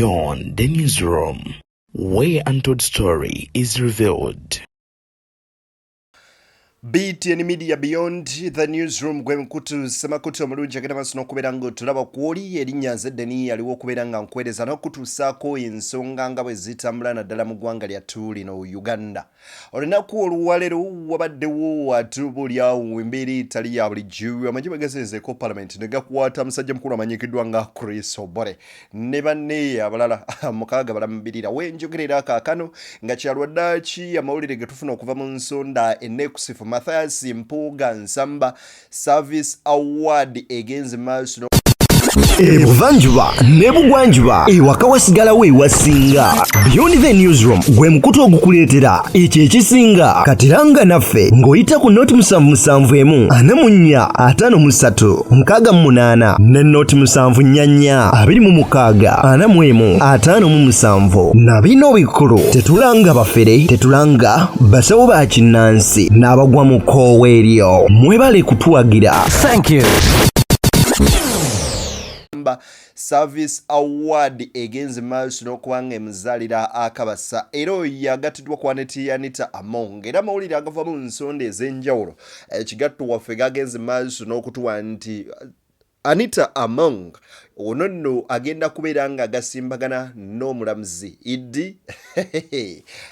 Beyond the newsroom, where untold story is revealed. BTN Media Beyond the newsroom gwe mkutu semakutu omulungi agenda maaso n'okubeera ng'otulaba kw'oli erinnya Zeddeni aliwo okubeera nga nkweereza n'okutuusaako ensonga nga bwe zitambula naddala mu ggwanga lyattu lino Uganda. Olunaku oluwalero wabaddewo atubulyawo embeera etali ya bulijjo amagye bagasezeeko Parliament ne gakwata musajja mukulu amanyikiddwa nga Chris Obore ne banne abalala mukaaga balamubirira wenjogerera kaakano nga kyalwaddaaki amawulire ge tufuna okuva mu nsonda ennekusifu Matthias Mpuuga Service Award egenze maaso Ebuvanjuba nebugwanjuba ewaka wasigalawo ewasinga. Beyond the newsroom gwe mukutu ogukuleetera ekyo ekisinga katiranga naffe ng'oyita ku noti 771 453 688 ne noti 744 26 41 na bino bikulu tetulanga bafere tetulanga basawo ba kinnansi n'abagwa mu koowe eryo mwebale kutuwagira. Thank you. Service Award egenze maaso n'okubanga emuzaalira akabasa era yagatiddwa ku Anita era amawulire agava mu nsonda ez'enjawulo ekigatto waffe gagenze maaso n'okutuwa nti Anita Among ono nno agenda kubeera nga agasimbagana n'omulamuzi Idi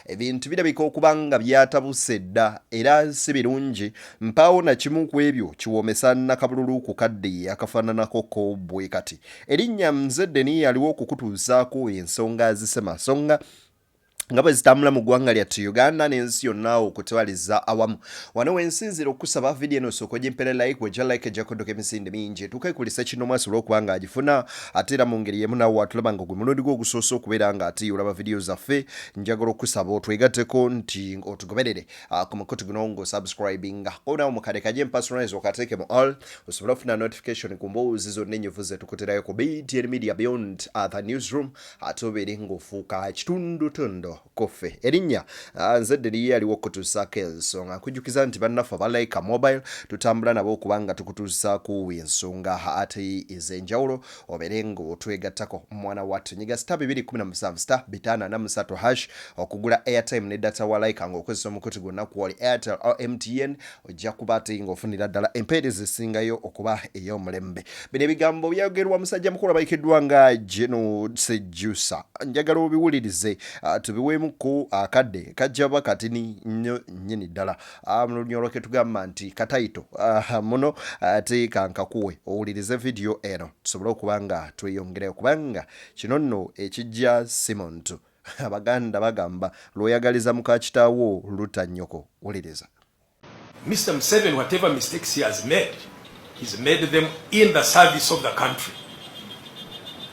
ebintu birabika okuba nga byatabuse dda era si birungi mpaawo na kimu ku ebyo kiwoomesa nakabululu ku kadde akafaananako ko bwe kati erinnya Zeddeni aliwo okukutuusaako ensonga zisemasonga nga bwe zitambula mu ggwanga lyattu Uganda n'ensi yonna okutwaliza awamu. Wano wensinzira okusaba video eno osooka ogimpere like wejja like ejja kudduka emisinde mingi etuuka kino mwasi olw'okuba nga agifuna ate era mu ngeri y'emu naawe watulaba nga gwe mulundi gwo ogusoose okubeera nga ate olaba video zaffe njagala okusaba otwegatteko nti otugoberere ku mukutu guno ng'osubscribinga konawo mu kade kaje personalize okateeke mu all osobola ofuna notification ku mboozi zonna ennyuvu ze tukuterayo ku BTN Media Beyond the newsroom ate obeere ng'ofuuka kitundutondo kofe erinnya Zeddeni aliwo okutuusaako ensonga kujjukiza nti bannaffe abalayika mobile tutambula nabo okubanga tukutuusaako ensonga ate ez'enjawulo obeere ng'otwegattako mwana wattu nyiga *217*583# okugula airtime ne data walayika ng'okozesa omukutu gwonna kwoli Airtel or MTN ojja kuba ate ng'ofunira ddala empeereza esingayo okuba ey'omulembe. Bino ebigambo byayogerwa musajja mukulu abayikiddwa nga Geno Sejusa njagala obiwulirize tubiweemu ku akadde kajjaba katini nnyo nnyini ddala mu lunyolo tugamba nti katayito muno ate kankakuwe owulirize video eno tusobole okuba nga tweyongereyo kubanga kino nno ekijja simuntu abaganda bagamba lw'oyagaliza muka kitaawo luta nnyoko wuliriza. Mr. Museveni, whatever mistakes he has made, he's made them in the service of the country.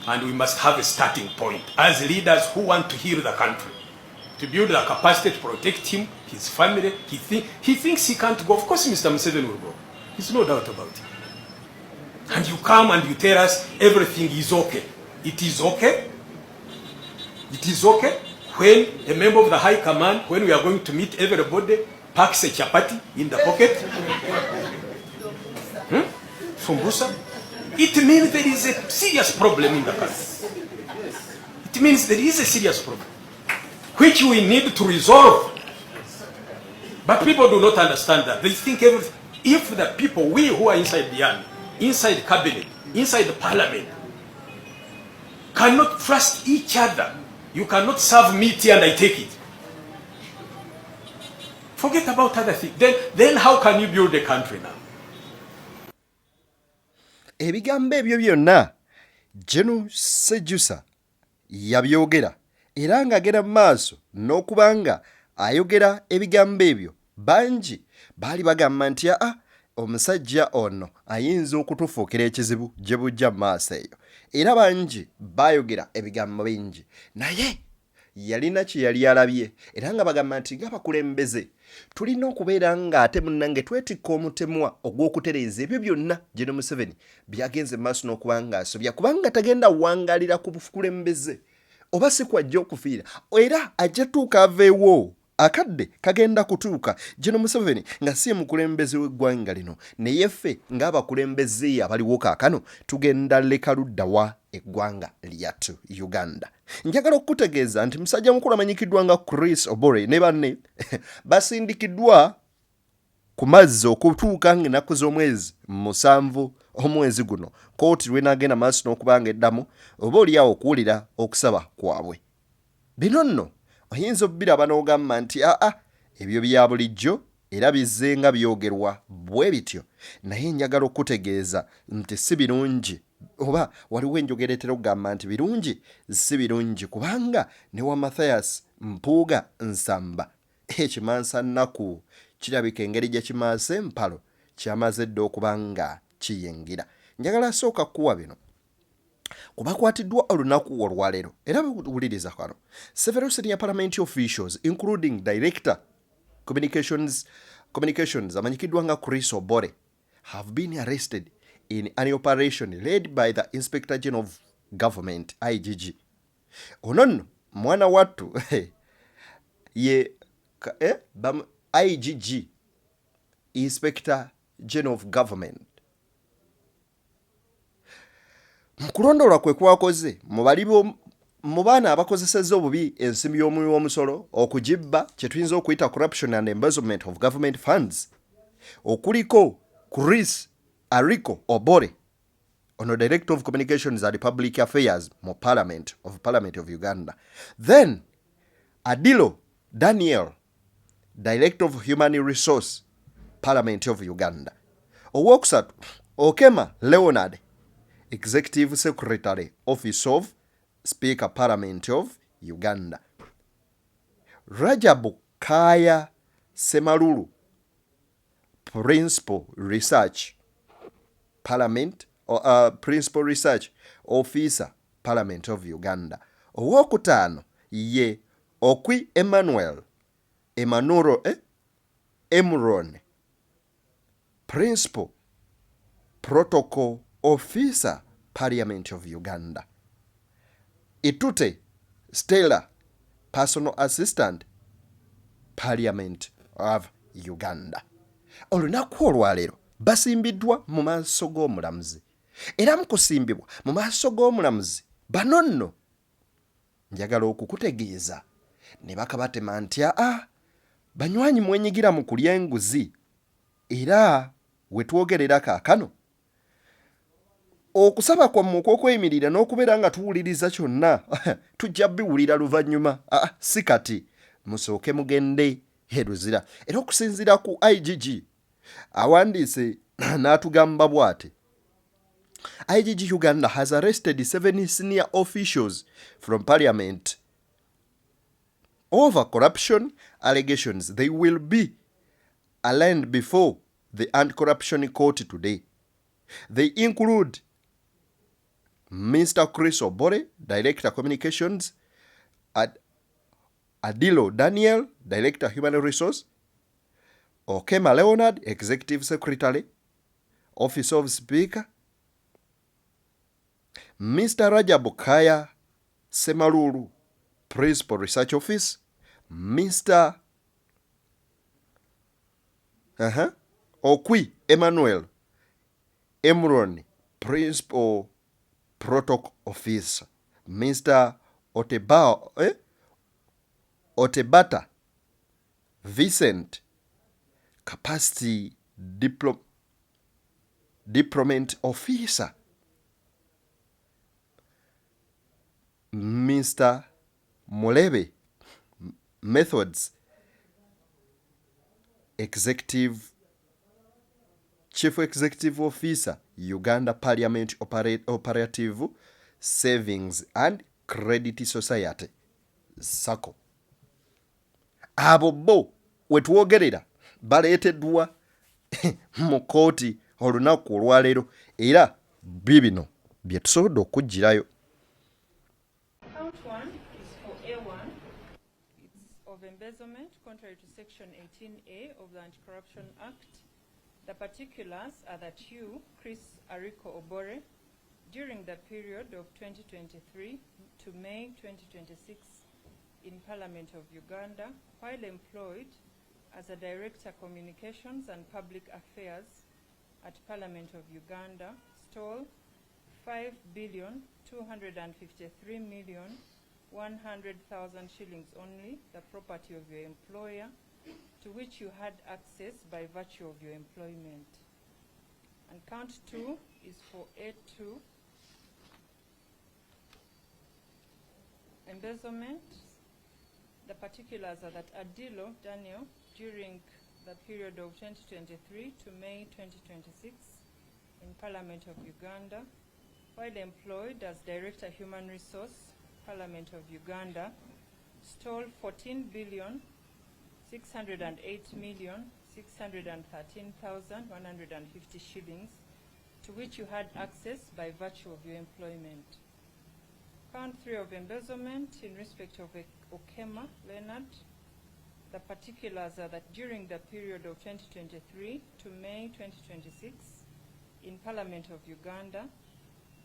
And we must have a starting point as leaders who want to heal the country, to build the capacity to protect him, his family. He thinks he can't go. Of course, Mr. Museveni will go. There's no doubt about it. And you come and you tell us everything is okay. It is okay. It is okay when a member of the high command, when we are going to meet everybody, packs a chapati in the pocket. Fumbusa. It means there is a serious problem in the country. It means there is a serious problem, which we need to resolve. But people do not understand that. They think if the people, we who are inside the army, inside cabinet, inside the parliament, cannot trust each other, you cannot serve me tea and I take it. Forget about other things. Then how can you build a country now? Ebigambo ebyo byonna Geno Sejusa yabyogera era ng'agenda mu maaso n'okubanga ayogera ebigambo ebyo bangi baali bagamba nti omusajja ono ayinza okutufuukira ekizibu gye bujja mu maaso eyo era bangi bayogera ebigambo bingi naye yalina kye yali alabye era nga bagamba nti ng'abakulembeze tulina okubeera nga ate munnange twetikka omutemwa ogw'okutereeza ebyo byonna Geno Museveni byagenze maaso n'okuba nga asobya kubanga tagenda wangalira ku bukulembeze oba si kwajja okufiira era ajja tuuka aveewo akadde kagenda kutuuka General Museveni nga si mukulembeze w'eggwanga lino naye ffe ng'abakulembeze abaliwo kaakano tugenda leka luddawa eggwanga lyattu Uganda. Njagala okutegeeza nti musajja mukulu amanyikiddwa nga Chris Obore ne banne basindikiddwa ku mazzi okutuuka ng'ennaku z'omwezi 7 omwezi guno kooti lw'enaagenda maaso n'okubanga eddamu oba oliawo okuwulira okusaba kwabwe. Bino nno oyinza obbiraba n'ogamba nti ebyo bya bulijjo era bizze nga byogerwa bwe bityo, naye njagala okutegeeza nti si birungi, oba waliwo enjogera etera okugamba nti birungi si birungi, kubanga ne wa Mathias Mpuuga nsamba ekimansa nnaku kirabika engeri gye kimaasa empalo kyamaze dda okuba nga kiyingira. Njagala asooka kuwa bino kubakwatiddwa olunaku olwaleero era buwuliriza kano. Several senior parliamentary officials including director communications amanyikiddwa nga Chris Obore have been arrested in an operation led by the Inspector General of Government IGG. Ono nno mwana wattu ye IGG Inspector General of Government. Mukulondoolwa kwe kwakoze mu baana abakozesezza obubi ensimbi y'omuwi w'omusolo okugibba kye tuyinza okuyita corruption and embezzlement of government funds okuliko Chris Ariko Obore ono Director of Communications and Public Affairs mu Parliament of Uganda. Then Adilo Daniel, Director of Human Resource, Parliament of Uganda. Owokusatu Okema Leonard, Executive Secretary, Office of Speaker, Parliament of Uganda. Rajabu Kaya Semalulu, Principal Research, Principal Research Officer, Parliament of Uganda. Owokutaano ye Okwi Emron, Principal Protocol Officer, Parliament of Uganda. Itute Stella, Personal Assistant, Parliament of Uganda. Olunaku olwaleero basimbiddwa mu maaso g'omulamuzi. Era mu kusimbibwa mu maaso g'omulamuzi bano nno njagala okukutegeeza ne bakabatema nti banywanyi mwenyigira mu kulya enguzi era we twogerera kaakano okusaba kwammwe okw'okweyimirira n'okubeera nga tuwuliriza kyonna tujja biwulira luvannyuma si kati musooke mugende eruzira. Era okusinziira ku IGG awandiise n'atugamba bw'ati: IGG Uganda has arrested 7 senior officials from Parliament over corruption allegations. They will be arraigned before the Anti-Corruption Court today. They include Mr. Chris Obore, Director Communications, Adilo Daniel, Director Human Resource, Okema Leonard, Executive Secretary, Office of Speaker, Mr. Rajabu Kaya Semalulu, Principal Research Office, Mr. Okwi Emron, Principal Protocol Officer, Mr. Otebata Vincent, Capacity Diplomat Officer, Mr. Molebe Methods, Chief Executive Officer, Uganda Parliament Operative Savings and Credit Society, SACCO. Abo bo wetwogerera baleeteddwa mu kooti olunaku olwaleero era bibino bye tusobodde okugirayo. Count 1 is for A1. It's of embezzlement contrary to Section 18A of the Anti-Corruption Act. The particulars are that you, Chris Ariko Obore, during the period of 2023 to May 2026, in Parliament of Uganda while employed as a Director Communications and Public Affairs at Parliament of Uganda stole 5,253,100,000 shillings only, the property of your employer, to which you had access by virtue of your employment. And count 2 is for A2, embezzlement. The particulars are that Adilo Daniel, during the period of 2023 to May 2026 in Parliament of Uganda, while employed as Director Human Resource, Parliament of Uganda, stole 14,608,613,150 shillings, to which you had access by virtue of your employment. Count 3 of embezzlement in respect of Okema Leonard. The particulars are that during the period of 2023 to May 2026 in Parliament of Uganda,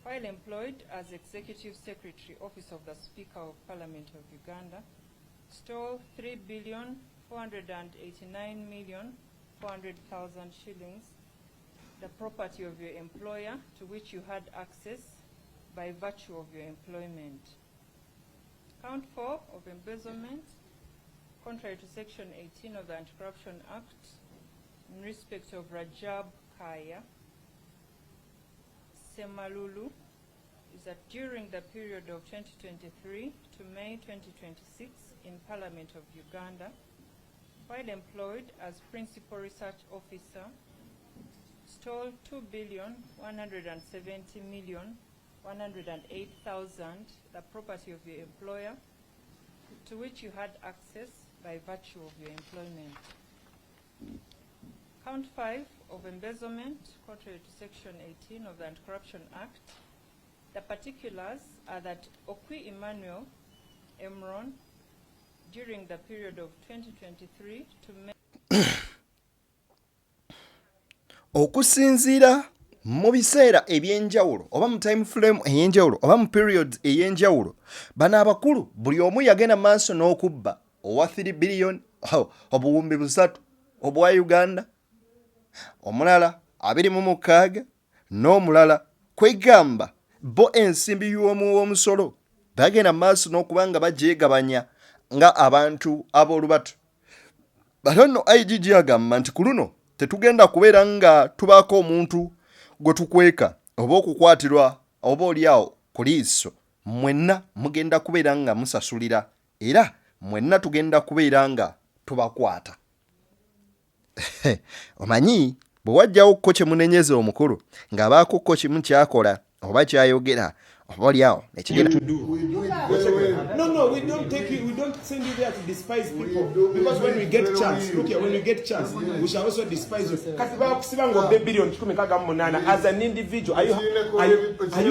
while employed as Executive Secretary, Office of the Speaker of Parliament of Uganda, stole 3,489,400,000 shillings, the property of your employer, to which you had access by virtue of your employment. Count 4 of embezzlement, contrary to Section 18 of the Anti-Corruption Act, in respect of Rajab Kaya Semalulu, is that during the period of 2023 to May 2026 in Parliament of Uganda, while employed as Principal Research Officer, stole 2,170,108,000, the property of your employer, to which you had access by virtue of your employment. Count 5 of embezzlement, contrary to Section 18 of the Anti-Corruption Act. The particulars are that Okwi Emmanuel Emron, during the period of 2023 to May. Okusinziira mu biseera ebyenjawulo oba mu time frame ey'enjawulo oba mu periods ey'enjawulo, bano abakulu buli omu yagenda maaso n'okubba owa 3 billion obuwumbi 3 obwa Uganda, omulala 26 n'omulala kwegamba bo ensimbi y'omusolo bagenda maaso n'okubanga bagyegabanya nga abantu ab'olubatu. Bano nno IGG agamba nti ku luno tetugenda kubeera nga tubaako omuntu gwe tukweka oba okukwatirwa oba oliawo ku liiso. Mwenna mugenda kubeera nga musasulira era mwenna tugenda kubeera nga tubakwata. Omanyi bwe wajjawo kko kye munenyeza omukulu ng'abaako kko kimu kyakola oba kyayogera oba oliawo nekigenda. No, we don't take you, we don't send you there to despise people. Because when we get chance, look here, when we get chance, we shall also despise you. As an individual, are you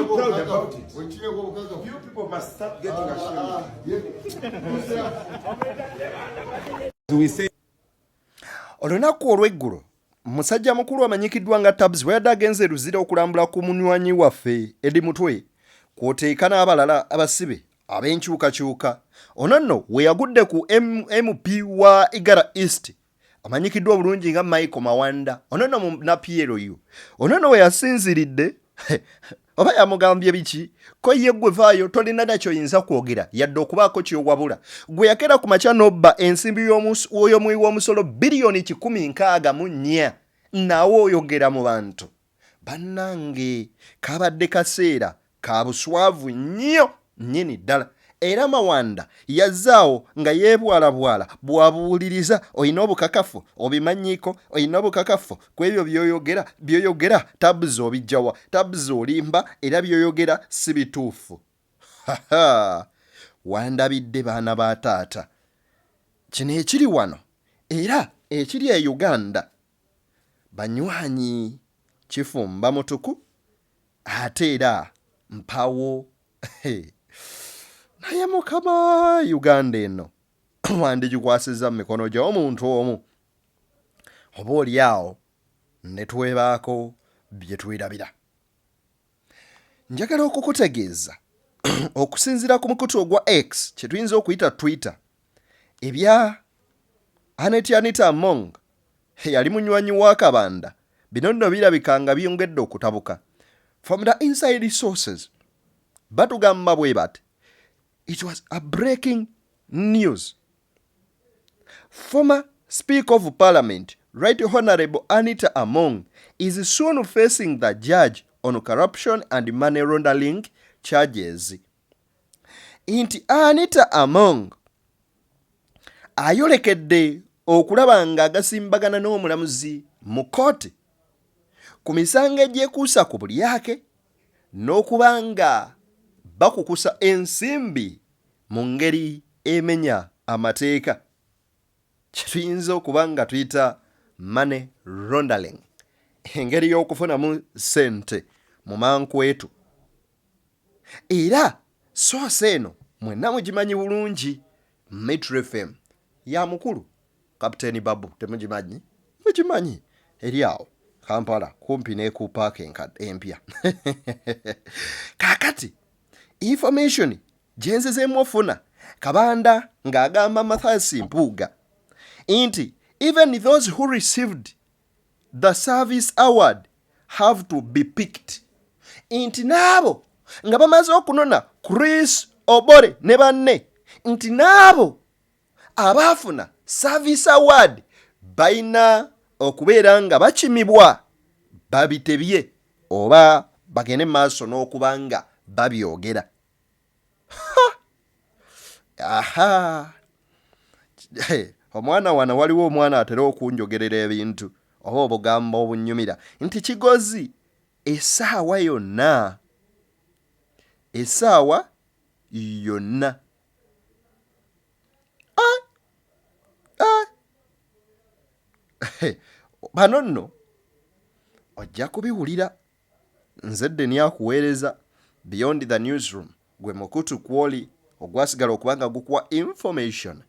proud about it? You people must start getting ashamed. We say Olunaku olw'eggulo musajja mukulu amanyikiddwa nga Tabs bwe yadde agenze Luzira okulambula ku munywanyi waffe Edi Mutwe kw'oteeka n'abalala abasibe ab'enkyukakyuka. Ono nno we yagudde ku MP wa Igara East amanyikiddwa bulungi nga Michael Mawanda. Ono nno na PLU. Ono nno we yasinziridde oba yamugambye biki ko ye gwe vaayo tolina nakyoyinza kwogera yadde okubaako kyowabula. Gwe yakera ku makya n'obba ensimbi y'omuwi w'omusolo biliyoni 164 naawe oyogera mu bantu. Bannange kabadde kaseera ka buswavu nnyo nnyini ddala. Era Mawanda yazaawo nga yeebwalabwala bw'abuuliriza oyina obukakafu obimanyiiko, oyina obukakafu ku ebyo by'oyogera Tabs obijjawa, Tabs olimba era by'oyogera si bituufu. Wandabidde baana ba taata. Kino ekiri wano era ekiri e Uganda banywanyi kifumba mutuku ate era mpawo. Naye Mukama Uganda eno wandigikwasiza mu mikono gy'omuntu omu oba oliawo ne twebaako bye twirabira. Njagala okukutegeeza okusinziira ku mukutu ogwa X kye tuyinza okuyita Twitter ebya Anita Among yali munywanyi wa Kabanda bino nno birabika nga byongedde okutabuka. From the inside sources batugamba bwe bati, it was a breaking news. Former Speaker of Parliament, Right Honorable Anita Among, is soon facing the judge on corruption and money laundering charges. Inti Anita Among ayolekedde okulaba nga agasimbagana n'omulamuzi mu kooti ku misango egyekuusa ku bulyake n'okubanga bakukusa ensimbi mu ngeri emenya amateeka, kituyinza okuba nga tuyita money laundering, engeri y'okufunamu ssente mu mankwetu. Era soose eno mwenna mugimanyi bulungi, Metro FM ya mukulu Kapiteeni Babu, temugimanyi? Mugimanyi eri awo Kampala kumpi n'eku parking empya. Kaakati information gye nzezeemu ofuna, Kabanda ng'agamba Mathias Mpuuga nti even those who received the service award have to be picked. Nti naabo nga bamaze okunona Chris Obore ne banne, nti naabo abaafuna service award bayina okubeera nga bakimibwa babitebye oba bagende maaso n'okuba nga babyogera. Aha, omwana wana waliwo omwana atera okunjogerera ebintu oba obugambo obunyumira nti kigozi essaawa yonna, essaawa yonna. Bano nno ojja kubiwulira. Nze Deni akuweereza Beyond the Newsroom, gwe mukutu kwoli ogwasigala okubanga gukuwa information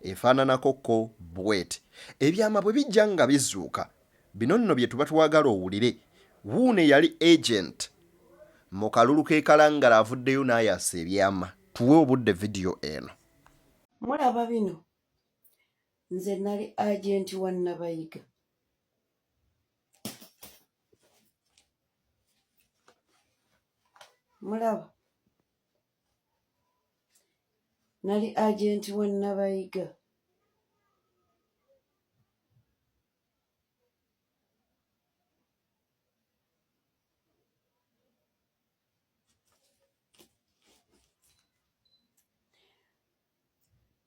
efaananako bweti. Ebyama bwe bijja nga bizuuka, bino nno bye tuba twagala owulire. Wuune yali agent mu kalulu k'ekalangala avuddeyo n'ayasa ebyama. Tuwe obudde vidiyo eno. Mulaba bino, nze nali agenti wa Nabayiga. Mulaba, nali agenti wa Nabayiga.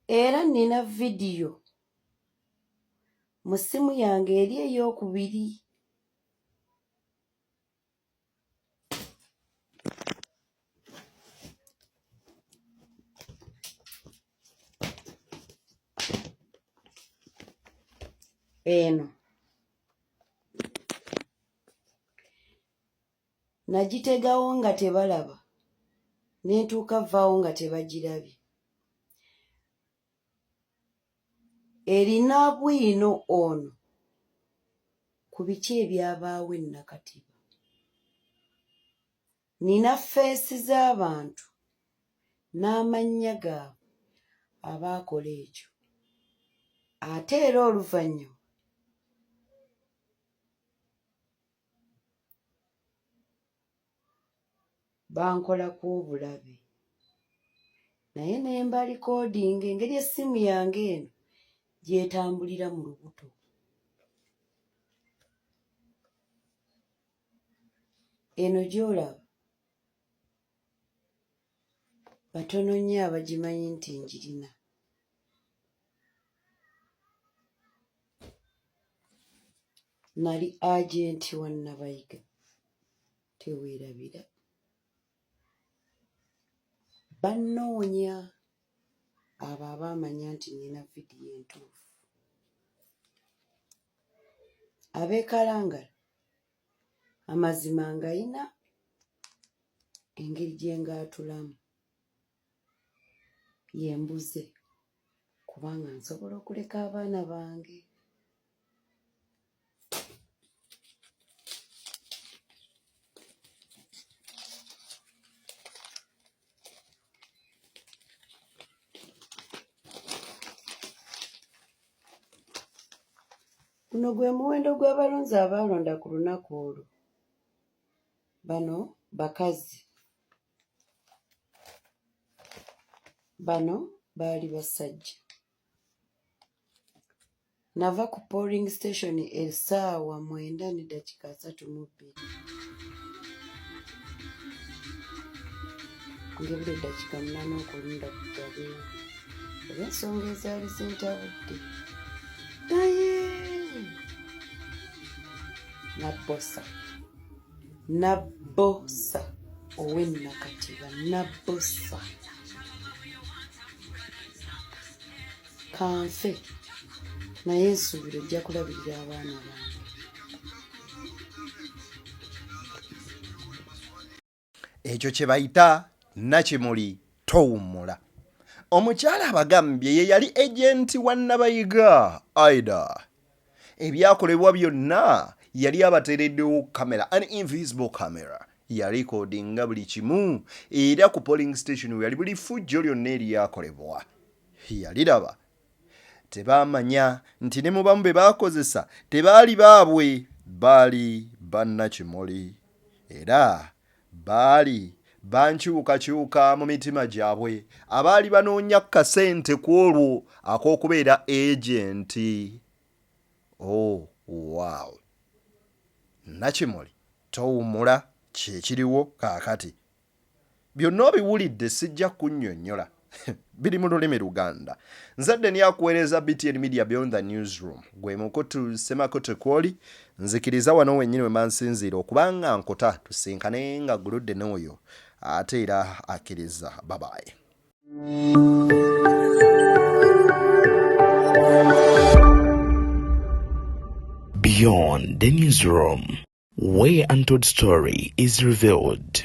Era nina vidiyo mu ssimu yange eri ey'okubiri. Eno nagitegawo nga tebalaba, nentuuka vaawo nga tebagirabye. Erina bwino ono ku biki ebyabaawo ennakatiba. Nina feesi z'abantu n'amannya gaabwe abaakola ekyo. Ate era oluvannyuma bankolako obulabe, naye ne mbalikoodinga engeri essimu yange eno gyetambulira mu lubuto. Eno gy'olaba batono nnyo abagimanyi nti njirina. Nali agenti wa Nabayiga, teweerabira. Bannoonya abo abaamanya nti nina vidiyo entuufu. Abeekalangala amazima ngayina engeri gye ngaatulamu. Yembuze kubanga nsobola okuleka abaana bange. Guno gwe muwendo gw'abalonzi abaalonda ku lunaku olwo. Bano bakazi. Bano baali basajja. Nava ku polling station essaawa 9:32. Ngebula eddakiika 8 okulunda ku ggabeera. Olw'ensonga ezaali zintabudde. Naye Nabbosa ow'ennakatiba Nabbosa kanfe naye nsuubira ojja kulabirira abaana bange. Ekyo kye bayita nakimuli towummula. Omukyala abagambye ye yali ejenti wa Nabayiga Aida. Ebyakolebwa byonna yali abateereddewo kamera, an invisible camera. Yalikodinga buli kimu era ku polling station we yali buli fujjo lyonna eryakolebwa. Yaliraba. Tebaamanya nti ne mu bamu be baakozesa tebaali baabwe, baali bannakimuli. Era baali bankyukakyuka mu mitima gyabwe abaali banoonya kasente ku olwo ak'okubeera agenti. Oh, wow. Nakimuli towummula kyekiriwo kaakati. Byonna obiwulidde sijja kunnyonnyola. Biri mu lulimi Luganda. Nzadde nyakuweereza BTN Media Beyond the Newsroom. Gwe mukutu Semakote kwoli. Nzikiriza wano wennyini we mansinziira okubanga nkota tusinkane nga guludde n'oyo ate era akkiriza. Bye bye. Beyond the newsroom, where untold story is revealed.